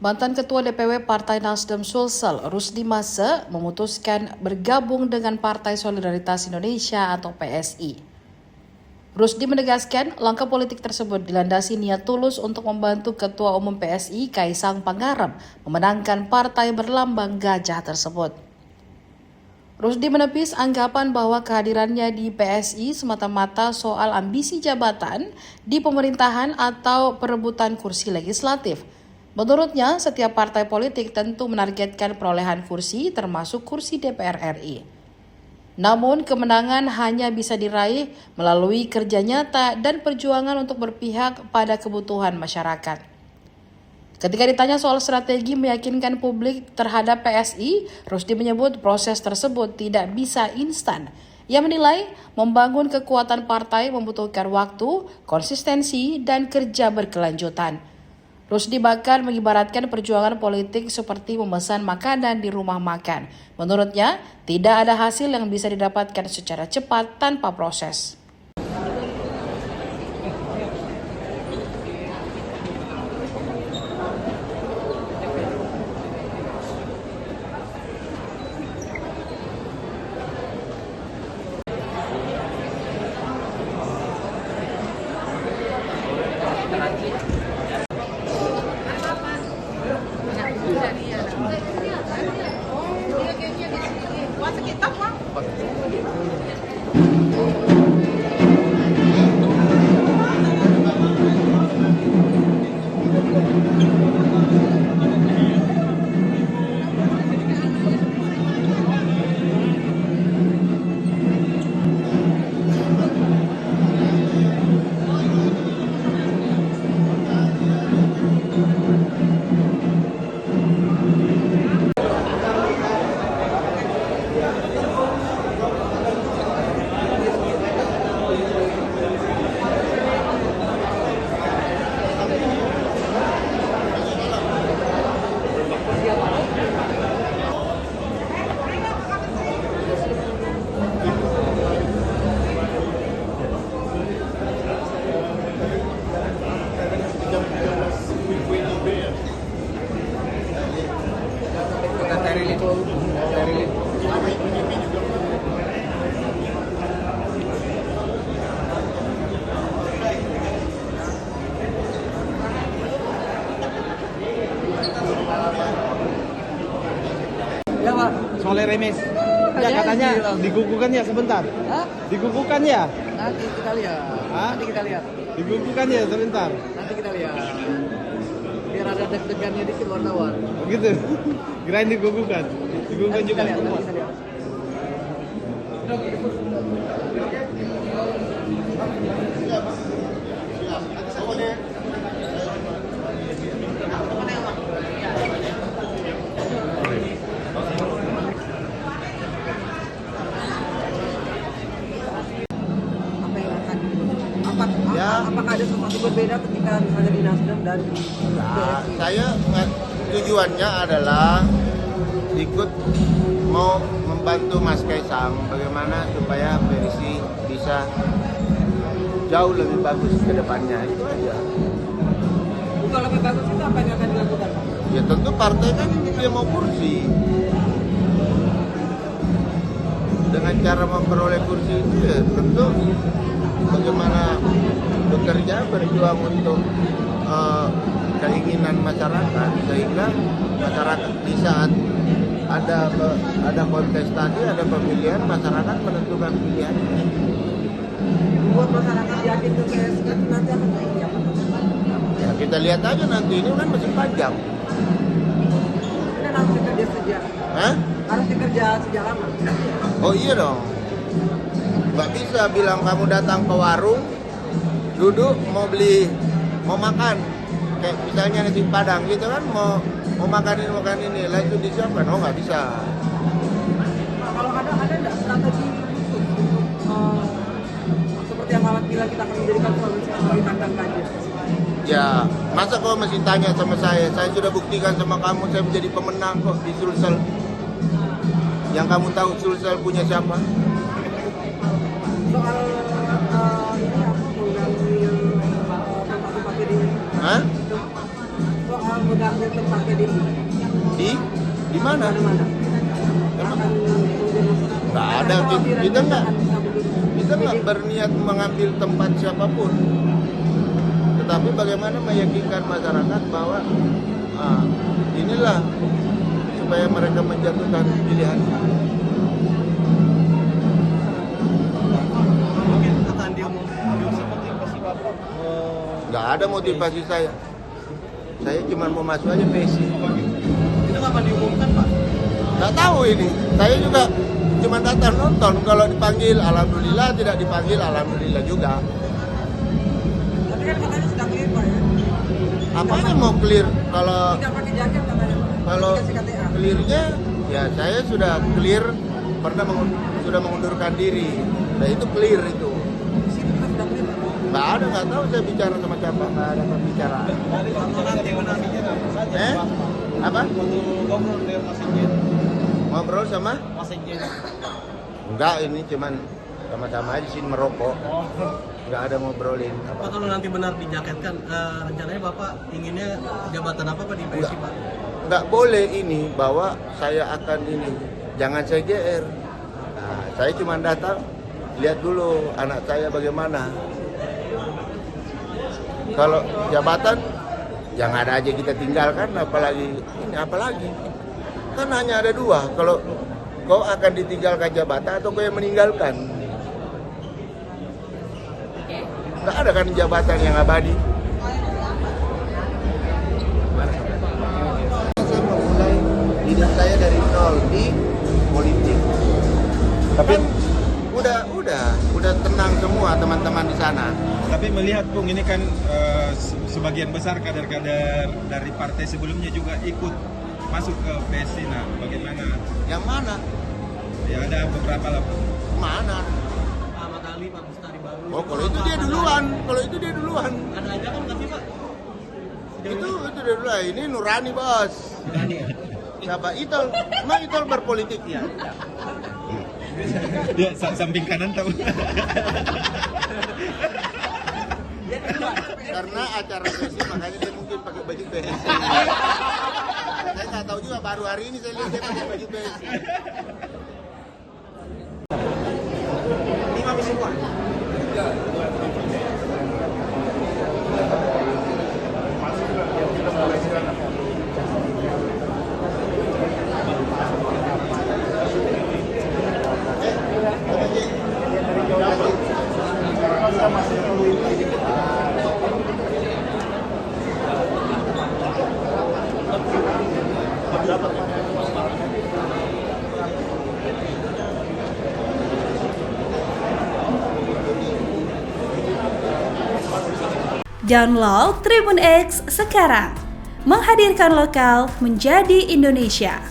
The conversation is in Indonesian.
Mantan Ketua DPW Partai Nasdem Sulsel, Rusdi Massa, memutuskan bergabung dengan Partai Solidaritas Indonesia atau PSI. Rusdi menegaskan langkah politik tersebut dilandasi niat tulus untuk membantu Ketua Umum PSI Kaisang Pangarep memenangkan partai berlambang gajah tersebut. Rusdi menepis anggapan bahwa kehadirannya di PSI semata-mata soal ambisi jabatan di pemerintahan atau perebutan kursi legislatif. Menurutnya, setiap partai politik tentu menargetkan perolehan kursi termasuk kursi DPR RI. Namun, kemenangan hanya bisa diraih melalui kerja nyata dan perjuangan untuk berpihak pada kebutuhan masyarakat. Ketika ditanya soal strategi meyakinkan publik terhadap PSI, Rusdi menyebut proses tersebut tidak bisa instan. Ia menilai membangun kekuatan partai membutuhkan waktu, konsistensi, dan kerja berkelanjutan. Rusdi bahkan mengibaratkan perjuangan politik seperti memesan makanan di rumah makan. Menurutnya, tidak ada hasil yang bisa didapatkan secara cepat tanpa proses. Ya Pak. Soalnya remes. Ya katanya digugukan ya sebentar. Hah? Digugukan ya? Nanti kita lihat. Hah? Nanti kita lihat. Digugukan ya sebentar. Nanti kita lihat. Biar ada deg-degannya dikit wartawan. Begitu. Kirain digugukan. Digugukan juga Nanti semua. kita lihat. Apa yang akan apakah ada sesuatu berbeda ketika misalnya di Nasdem dan di Nah, PSI? saya tujuannya adalah ikut mau membantu Mas Kaisang bagaimana supaya PSI bisa jauh lebih bagus ke depannya, itu aja. Kalau lebih bagus itu apa yang akan dilakukan? Ya tentu partai kan dia mau kursi. Dengan cara memperoleh kursi itu ya tentu bagaimana bekerja berjuang untuk keinginan masyarakat, sehingga masyarakat di saat ada kontestasi, ada pemilihan, masyarakat menentukan pilihan. Buat masyarakat yakin ke PSI nanti akan naik apa? Ya kita lihat aja nanti, ini kan masih panjang. Ini harus dikerja sejak Hah? harus dikerja sejak lama. Oh iya dong. Nggak bisa bilang kamu datang ke warung, duduk mau makan, kayak misalnya nasi Padang gitu kan, mau makan ini, langsung disiapkan. Oh nggak bisa. Nah, kalau ada nggak strategi khusus untuk seperti yang Mamat bilang kita akan menjadikan provinsi sebagai kandang gajah? Ya, masa kau masih tanya sama saya sudah buktikan sama kamu, saya menjadi pemenang kok di Sulsel. Yang kamu tahu Sulsel punya siapa? Soal ini apa mengambil tempat-tempat ini? Hah? Soal mengambil tempatnya Di mana? mana? Emang nggak ada, kita nggak berniat mengambil tempat siapapun, tetapi bagaimana meyakinkan masyarakat bahwa inilah supaya mereka menjatuhkan pilihan. Mungkin akan diumumkan motivasi Bapak. Nggak ada motivasi saya cuma mau masuk aja PSI. Itu kapan diumumkan, Pak? Nggak tahu ini, saya juga cuma datang nonton. Kalau dipanggil alhamdulillah, tidak dipanggil alhamdulillah juga. Tapi kan katanya sudah clear Pak ya. Apanya mau clear kalau Tidak pakai jaket katanya Pak. Kalau Dikasih KTA. clearnya, ya saya sudah clear, sudah mengundurkan diri. Nah itu clear itu. Di situ kita sudah clear Pak. Nggak tahu saya bicara sama siapa, nggak ada pembicaraan. Nanti menantinya saja, Pak. Apa? Untuk ngobrol dengan Mas Sekjen. Ngobrol sama? Mas Sekjen. Enggak, ini cuman sama-sama aja sini merokok. Nggak ada ngobrolin. Pak, kalau nanti benar dijaketkan, rencananya Bapak inginnya jabatan apa Pak di PSI, Pak? Nggak boleh ini bahwa saya akan ini. Jangan saya GR. Nah, saya cuma datang, lihat dulu anak saya bagaimana. Kalau jabatan, yang ada aja kita tinggalkan, apalagi kan hanya ada dua. Kalau kau akan ditinggalkan jabatan atau kau yang meninggalkan, nggak ada kan jabatan yang abadi. Saya memulai hidup saya dari nol di politik. Tapi Kan udah tenang semua teman-teman di sana. Tapi melihat Bung ini kan sebagian besar kader-kader dari partai sebelumnya juga ikut masuk ke PSI. Nah, bagaimana? Yang mana? Ya ada beberapa lah. Mana? Ahmad Ali, Pak Mustari Baru. Oh, kalau itu dia duluan. Ada aja kan tapi Pak? Itu dia duluan. Ini Nurani, Bos. Siapa Itol? Emang Itol berpolitik ya? Ya, samping kanan tahu. Karena acara PSI makanya dia mungkin pakai baju PSI. Saya nggak tahu juga, baru hari ini saya lihat dia pakai baju PSI. Ini kami semua. Download Tribun X sekarang, menghadirkan lokal menjadi Indonesia.